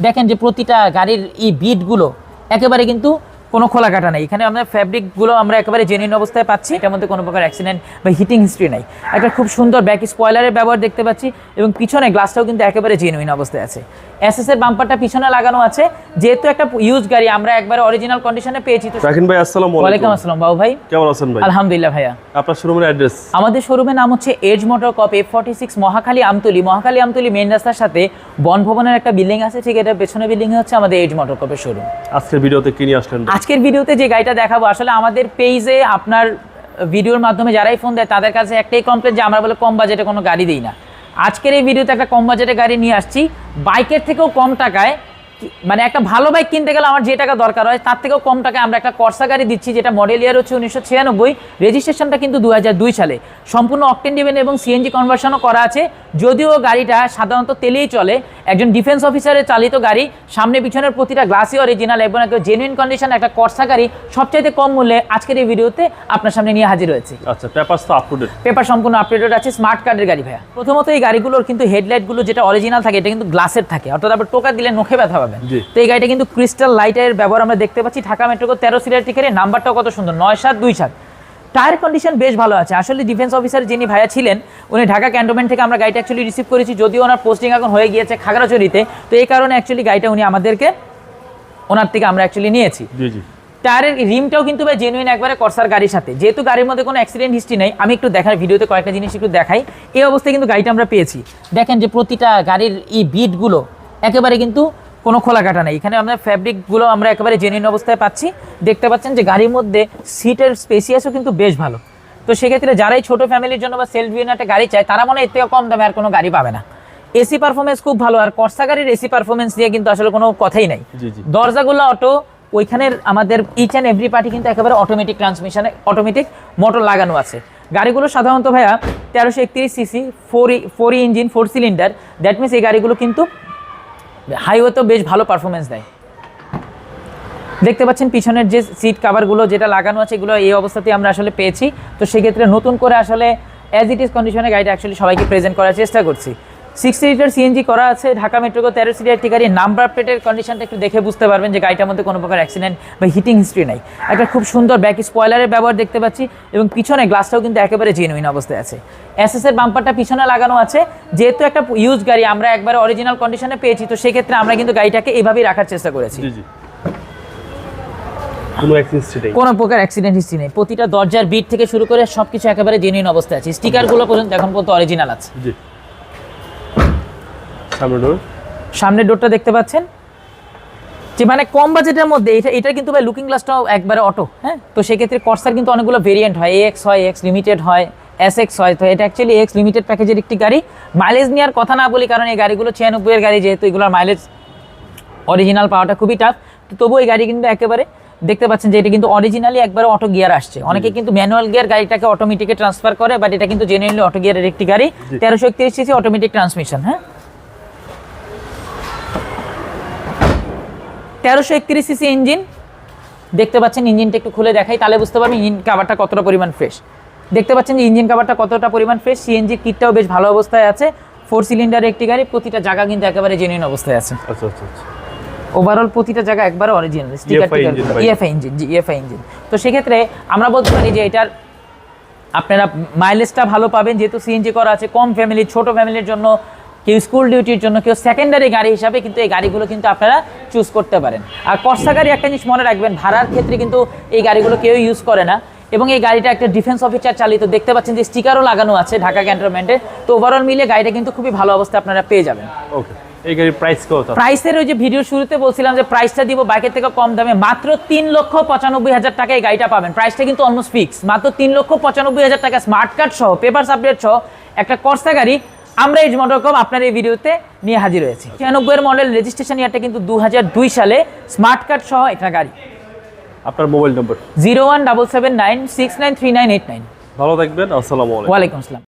দেখেন যে প্রতিটা গাড়ির এই বিটগুলো একেবারে কিন্তু কোনো খোলা কাটা নেই। এখানে আমরা ফ্যাব্রিকগুলো আমরা একেবারে জেনুইন অবস্থায় পাচ্ছি, এটার মধ্যে কোনো প্রকার অ্যাক্সিডেন্ট বা হিটিং হিস্ট্রি নাই। একটা খুব সুন্দর ব্যাক স্পয়লারের ব্যবহার দেখতে পাচ্ছি এবং পিছনে গ্লাসটাও কিন্তু একেবারে জেনুইন অবস্থায় আছে। এসএসের বাম্পারটা পিছনে লাগানো আছে, যেহেতু একটা ইউজ গাড়ি আমরা একবারে অরিজিনাল কন্ডিশনে পেয়েছি। তো রাকিন ভাই আসসালামু আলাইকুম। ওয়ালাইকুম আসসালাম বাবু ভাই, কেমন আছেন ভাই? আলহামদুলিল্লাহ ভাইয়া। আপনার শোরুমের অ্যাড্রেস? আমাদের শোরুমের নাম হচ্ছে এজ মোটর কপ F46 মহাখালী আমতলী মেইন রাস্তার সাথে বনভবনের একটা বিল্ডিং আছে, ঠিক এটা পেছনে বিল্ডিং হচ্ছে আমাদের এজ মোটর কপের শোরুম। আজকের ভিডিওতে কি নিয়ে আসলেন? আজকের ভিডিওতে যে গাড়িটা দেখাবো, আসলে আমাদের পেজে আপনার ভিডিওর মাধ্যমে যারাই ফোন দেয় তাদের কাছে একটাই কমপ্লেন যে আমরা বলে কম বাজেটে কোনো গাড়ি দিই না। আজকের এই ভিডিওতে একটা কম বাজেটে গাড়ি নিয়ে আসছি, বাইকের থেকেও কম টাকায়, মানে একটা ভালো বাইক কিনতে গেলে আমার যে টাকা দরকার হয় তার থেকেও কম টাকায় আমরা একটা কর্সা গাড়ি দিচ্ছি, যেটা মডেল ইয়ার হচ্ছে 1996, রেজিস্ট্রেশনটা কিন্তু 2002 সালে, সম্পূর্ণ অকটেন ডিভেন এবং সিএনজি কনভার্সনও করা আছে। যদিও গাড়িটা সাধারণত তেলেই চলে, একজন ডিফেন্স অফিসারের চালিত গাড়ি, সামনে পিছনের প্রতিটা গ্লাসই অরিজিনাল এবং একটা জেনুইন কন্ডিশন একটা কর্সা গাড়ি, সবচাইতে কম মূল্যে আজকের এই ভিডিওতে আপনার সামনে নিয়ে হাজির হয়েছে। আচ্ছা, পেপারস তো আপডেট? পেপার সম্পূর্ণ আপডেটেড আছে, স্মার্ট কার্ডের গাড়ি ভাইয়া। প্রথমত এই গাড়িগুলোর কিন্তু হেডলাইটগুলো যেটা অরিজিনাল থাকে এটা কিন্তু গ্লাসের থাকে, অর্থাৎ আপনার টোকা দিলে নখে ব্যথা পাবেন। তো এই গাড়িটা কিন্তু ক্রিস্টাল লাইটের ব্যবহার আমরা দেখতে পাচ্ছি। ঢাকা মেট্রো 13 সিরিয়াল টিকেটের নাম্বারটাও কত সুন্দর, 9727। টায়ার কন্ডিশন বেশ ভালো আছে। আসলে ডিফেন্স অফিসার যিনি ভাইয়া ছিলেন উনি ঢাকা ক্যান্টনমেন্ট থেকে আমরা গাড়িটা অ্যাকচুয়ালি রিসিভ করেছি, যদিও ওনার পোস্টিং এখন হয়ে গিয়েছে খাগড়াছড়িতে, তো এই কারণে অ্যাকচুয়ালি গাড়িটা উনি আমাদেরকে ওনার থেকে আমরা অ্যাকচুয়ালি নিয়েছি। টায়ারের রিমটাও কিন্তু ভাই জেনুইন একবারে কর্সার গাড়ির সাথে, যেহেতু গাড়ির মধ্যে কোনো অ্যাক্সিডেন্ট হিস্ট্রি নেই। আমি একটু দেখার ভিডিওতে কয়েকটা জিনিস একটু দেখাই। এই অবস্থায় কিন্তু গাড়িটা আমরা পেয়েছি। দেখেন যে প্রতিটা গাড়ির এই বিটগুলো একেবারে কিন্তু কোনো খোলা কাটা নেই। এখানে আমরা ফ্যাব্রিকগুলো আমরা একেবারে জেনুইন অবস্থায় পাচ্ছি। দেখতে পাচ্ছেন যে গাড়ির মধ্যে সিটের স্পেসিয়াসও কিন্তু বেশ ভালো। তো সেক্ষেত্রে যারাই ছোট ফ্যামিলির জন্য বা সেলফ ভিউন একটা গাড়ি চায় তারা মনে এর থেকে কম দামে আর কোনো গাড়ি পাবে না। এসি পারফরমেন্স খুব ভালো, আর কর্সা গাড়ির এসি পারফরমেন্স দিয়ে কিন্তু আসলে কোনো কথাই নাই। দরজাগুলো অটো, ওইখানের আমাদের ইচ অ্যান্ড এভরি পার্টি কিন্তু একেবারে অটোমেটিক ট্রান্সমিশনে অটোমেটিক মোটর লাগানো আছে। গাড়িগুলো সাধারণত ভাইয়া 1331 CC 4 engine 4 cylinder, that means এই গাড়িগুলো কিন্তু হাইওয়েতেও বেশ ভালো পারফরমেন্স দেয়। দেখতে পাচ্ছেন পিছনের যে সিট কাভারগুলো যেটা লাগানো আছে এগুলো এই অবস্থাতেই আমরা আসলে পেয়েছি। তো সেক্ষেত্রে নতুন করে আসলে অ্যাজ ইট ইজ কন্ডিশনে গাড়িটা অ্যাকচুয়ালি সবাইকে প্রেজেন্ট করার চেষ্টা করছি। 60 লিটার সিএনজি করা আছে, ঢাকা মেট্রো 13 সিরিয়াল একটি গাড়ি। নাম্বার প্লেটের কন্ডিশনটা একটু দেখে বুঝতে পারবেন যে গাড়িটার মধ্যে কোনো প্রকার অ্যাক্সিডেন্ট বা হিটিং হিস্ট্রি নাই। একটা খুব সুন্দর ব্যাক স্পয়লারের ব্যবহার দেখতে পাচ্ছি এবং পিছনে গ্লাসটাও কিন্তু একেবারে জেনুইন অবস্থায় আছে। এসএসের বাম্পারটা পিছনে লাগানো আছে, যেহেতু একটা ইউজ গাড়ি আমরা একবারে অরিজিনাল কন্ডিশনে পেয়েছি, তো সেক্ষেত্রে আমরা কিন্তু গাড়িটাকে এইভাবেই রাখার চেষ্টা করেছি। কোনো প্রকার অ্যাক্সিডেন্ট হিস্ট্রি নেই। প্রতিটা দরজার বিট থেকে শুরু করে সবকিছু একেবারে জেনুইন অবস্থায় আছে। স্টিকারগুলো পর্যন্ত এখন পর্যন্ত অরিজিনাল আছে। সামনের ডোরটা দেখতে পাচ্ছেন যে মানে কম বাজেটের মধ্যে এটা কিন্তু ভাই লুকিং গ্লাসটাও একবারে অটো। হ্যাঁ, তো সেক্ষেত্রে কর্সার কিন্তু অনেকগুলো ভেরিয়েন্ট হয়, AX হয়, AX লিমিটেড হয়, SX হয়। তো এটা অ্যাকচুয়ালি AX লিমিটেড প্যাকেজের একটি গাড়ি। মাইলেজ নেওয়ার কথা না বলি, কারণ এই গাড়িগুলো 96 এর গাড়ি, যেহেতু এগুলোর মাইলেজ অরিজিনাল পাওয়াটা খুবই টাফ। তো তবুও এই গাড়ি কিন্তু একেবারে দেখতে পাচ্ছেন যে এটা কিন্তু অরিজিনালি একবারে অটো গিয়ার আসছে। অনেকে কিন্তু ম্যানুয়াল গিয়ার গাড়িটাকে অটোমেটিকে ট্রান্সফার করে, বাট এটা কিন্তু জেনুইনলি অটো গিয়ারের একটি গাড়ি। 1331 সিসি অটোমেটিক ট্রান্সমিশন। হ্যাঁ, 1331 সিসি ইঞ্জিন দেখতে পাচ্ছেন। ইঞ্জিনটা একটু খুলে দেখাই তাহলে বুঝতে পারবেন ইঞ্জিন কাভারটা কতটা পরিমাণ ফ্রেশ। দেখতে পাচ্ছেন যে ইঞ্জিন কাভারটা কতটা পরিমাণ ফ্রেশ। সিএনজি কিটটাও বেশ ভালো অবস্থায় আছে। 4 সিলিন্ডারের একটি গাড়ি, প্রতিটা জায়গা কিন্তু একেবারে জেনুইন অবস্থায় আছে। ওভারঅল প্রতিটা জায়গা একবারে অরিজিনাল। স্টিকার EFI ইঞ্জিন, জি EFI ইঞ্জিন। তো সেক্ষেত্রে আমরা বলতে পারি যে এটার আপনারা মাইলেজটা ভালো পাবেন, যেহেতু সিএনজি করা আছে। কম ফ্যামিলি, ছোট ফ্যামিলির জন্য, কেউ স্কুল ডিউটির জন্য, কেউ সেকেন্ডারি গাড়ি হিসাবে কিন্তু এই গাড়িগুলো কিন্তু আপনারা চুজ করতে পারেন। আর কর্সা গাড়ি একটা জিনিস মনে রাখবেন, ভাড়ার ক্ষেত্রে কিন্তু এই গাড়িগুলো কেউ ইউজ করে না এবং এই গাড়িটা একটা ডিফেন্স অফিসার চালিত। দেখতে পাচ্ছেন যে স্টিকারও লাগানো আছে ঢাকা ক্যান্টনমেন্টে। তো ওভারঅল মিলে গাড়িটা কিন্তু খুবই ভালো অবস্থায় আপনারা পেয়ে যাবেন। ওকে, এই গাড়ির প্রাইস কত? প্রাইসের ওই যে ভিডিওর শুরুতে বলছিলাম যে প্রাইসটা দিব বাইকের থেকে কম দামে, মাত্র 3,95,000 টাকায় গাড়িটা পাবেন। প্রাইসটা কিন্তু অলমোস্ট ফিক্স, মাত্র 3,95,000 টাকা স্মার্ট কার্ড সহ, পেপারস আপডেট সহ একটা কর্সা গাড়ি আমরা এজ মোটর কপ আপনার এই ভিডিওতে নিয়ে হাজির হয়েছি। 96 এর মডেল, রেজিস্ট্রেশন ইয়ারটা কিন্তু 2002 সালে, স্মার্ট কার্ড সহ একটা গাড়ি। আপনার মোবাইল নম্বর? 01779693989। ভালো থাকবেন, আসসালামু আলাইকুম। ওয়ালাইকুম আসসালাম।